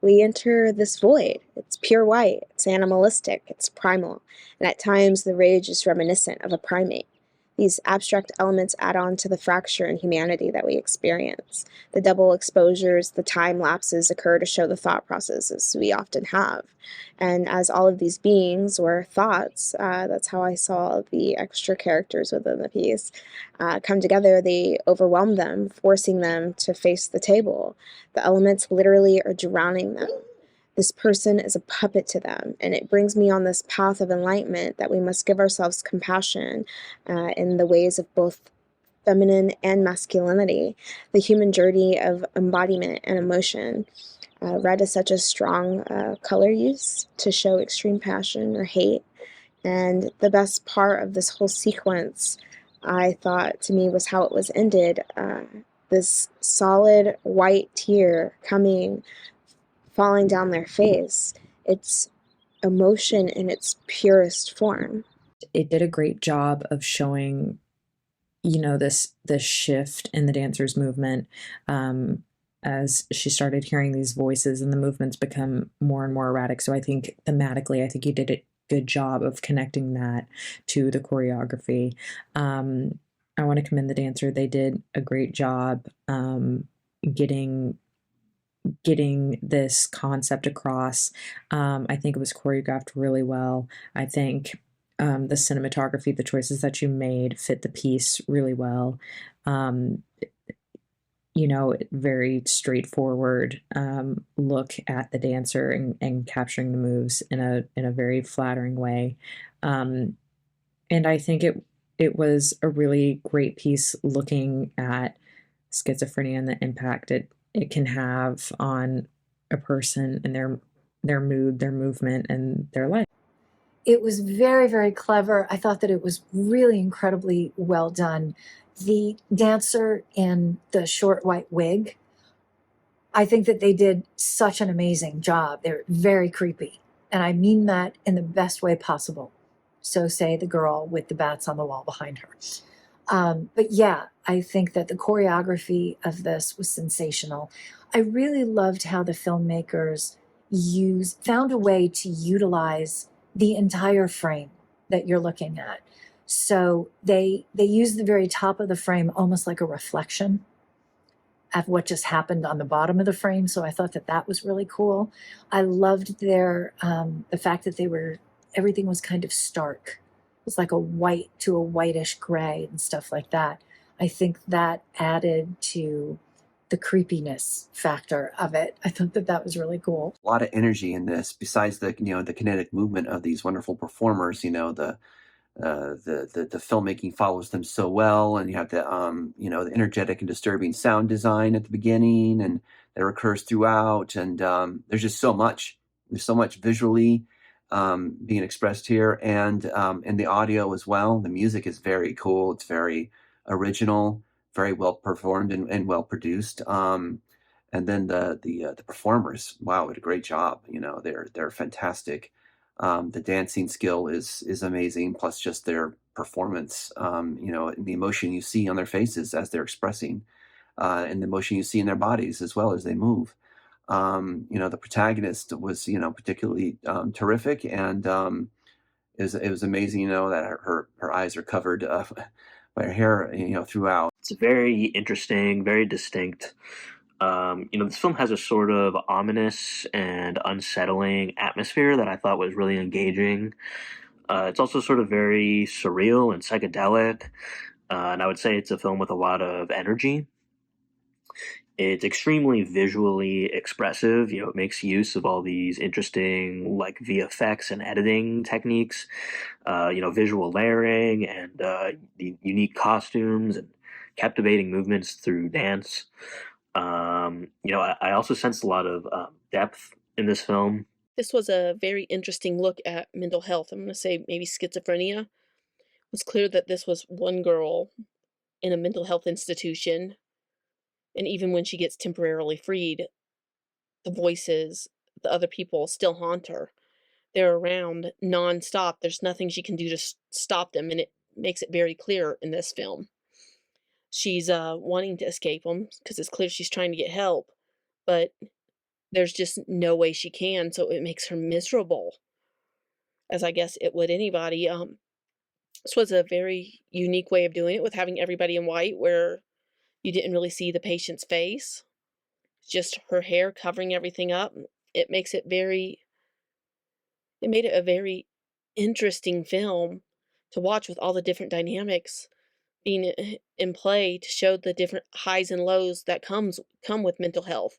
we enter this void. It's pure white, it's animalistic, it's primal, and at times the rage is reminiscent of a primate. These abstract elements add on to the fracture in humanity that we experience. The double exposures, the time lapses occur to show the thought processes we often have. And as all of these beings or thoughts, that's how I saw the extra characters within the piece, come together, they overwhelm them, forcing them to face the table. The elements literally are drowning them. This person is a puppet to them, and it brings me on this path of enlightenment that we must give ourselves compassion in the ways of both feminine and masculinity, the human journey of embodiment and emotion. Red is such a strong color use to show extreme passion or hate, and the best part of this whole sequence, I thought, to me, was how it was ended. This solid white tear falling down their face. It's emotion in its purest form. It did a great job of showing, this shift in the dancer's movement, as she started hearing these voices and the movements become more and more erratic. So I think thematically, I think you did a good job of connecting that to the choreography. I want to commend the dancer. They did a great job getting this concept across. I think it was choreographed really well. I think the cinematography, the choices that you made fit the piece really well. Very straightforward look at the dancer and capturing the moves in a very flattering way. And I think it was a really great piece looking at schizophrenia and the impact it can have on a person and their mood, their movement, and their life. It was very, very clever. I thought that it was really incredibly well done. The dancer in the short white wig, I think that they did such an amazing job. They're very creepy. And I mean that in the best way possible. So say the girl with the bats on the wall behind her. But yeah, I think that the choreography of this was sensational. I really loved how the filmmakers found a way to utilize the entire frame that you're looking at. So they use the very top of the frame almost like a reflection of what just happened on the bottom of the frame. So I thought that was really cool. I loved the fact that everything was kind of stark. It was like a white to a whitish gray and stuff like that. I think that added to the creepiness factor of it. I thought that was really cool. A lot of energy in this, besides the kinetic movement of these wonderful performers. The filmmaking follows them so well, and you have the energetic and disturbing sound design at the beginning, and that recurs throughout. And there's just so much. There's so much visually being expressed here, and the audio as well. The music is very cool. It's very original, very well performed and well produced. And then the performers, wow, did a great job. They're fantastic. The dancing skill is amazing. Plus, just their performance. And the emotion you see on their faces as they're expressing, and the emotion you see in their bodies as well as they move. The protagonist was, particularly terrific, and it was amazing, that her eyes are covered by her hair, throughout. It's very interesting, very distinct. This film has a sort of ominous and unsettling atmosphere that I thought was really engaging. It's also sort of very surreal and psychedelic, and I would say it's a film with a lot of energy. It's extremely visually expressive. It makes use of all these interesting, like, VFX and editing techniques, visual layering and the unique costumes and captivating movements through dance. I also sensed a lot of depth in this film. This was a very interesting look at mental health. I'm going to say maybe schizophrenia. It was clear that this was one girl in a mental health institution, and even when she gets temporarily freed, the voices, the other people still haunt her. They're around nonstop. There's nothing she can do to stop them, and it makes it very clear in this film. She's wanting to escape them because it's clear she's trying to get help, but there's just no way she can, so it makes her miserable, as I guess it would anybody. This was a very unique way of doing it with having everybody in white where you didn't really see the patient's face, just her hair covering everything up. It makes it it made it a very interesting film to watch with all the different dynamics being in play to show the different highs and lows that come with mental health.